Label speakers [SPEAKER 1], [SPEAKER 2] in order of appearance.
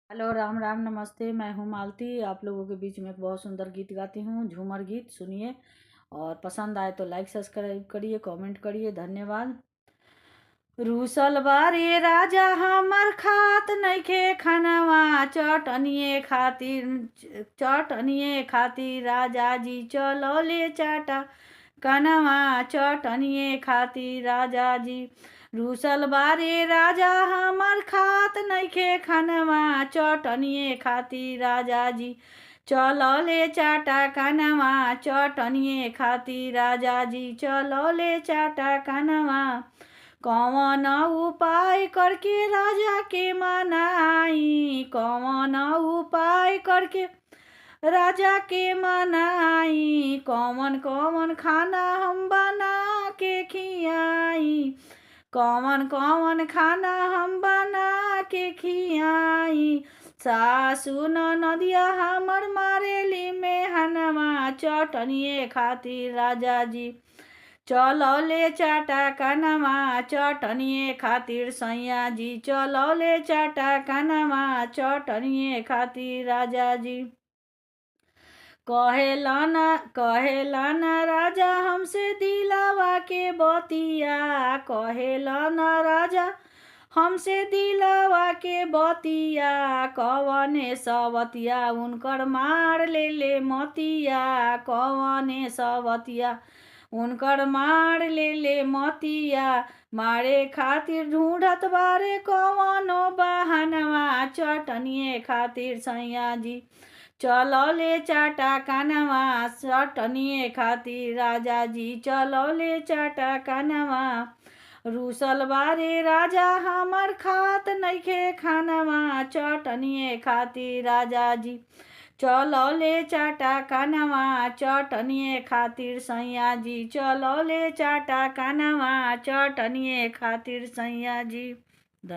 [SPEAKER 1] Hello, Ram Ram, नमस्ते। मैं हूँ मालती। आप लोगों के बीच में एक बहुत सुंदर गीत गाती हूँ, झूमर गीत। सुनिए और पसंद आए तो लाइक सब्सक्राइब करिए, कमेंट करिए। धन्यवाद। रूसल बारे राजा हमर खात नइखे खानवा, चटनिए खातिर राजा जी चलौले चाटा कनवा, चटनिए खातिर राजा जी। रूसल बारे राजा हमर खात नइखे खानवा, चटनिए खातिर राजा जी चलौले चाटा कनवा, चटनिए खातिर राजा जी चलौले चाटा कनवा। कौन उपाय करके राजा के मनाई, कौन उपाय करके राजा के मनाई, कौन कौन खाना हम बना के खियाई, कौन कौन खाना हम बना के खियाई। सासु नदिया हमर मारेली में हनवा, चटनिए खातिर राजा जी चलौले चाटा कनवा, चटनिए खातिर सैया जी चलौले चाटा कनवा, चटनिए खातिर राजा जी। कहेलन राजा हमसे दिलावा के बतिया, कहेलन राजा हमसे दिलावा के बतिया, कवने सवतिया उनकर मार ले मतिया, कवने सवतिया उनकर मार ले मतिया। मारे खातिर ढूंढत बारे कवनो बहानवा, चटनिए खातिर सैया जी चलौले चाटा कनवा, चटनिए खातिर राजा जी चलौले चाटा कनवा। रूसल बारे राजा हमर खात नइखे खानवा, चटनिए खातिर राजा जी चलौले चाटा कनवा, चटनिए खातिर सैया जी चलौले चाटा कनवा, चटनिए खातिर सैया जी।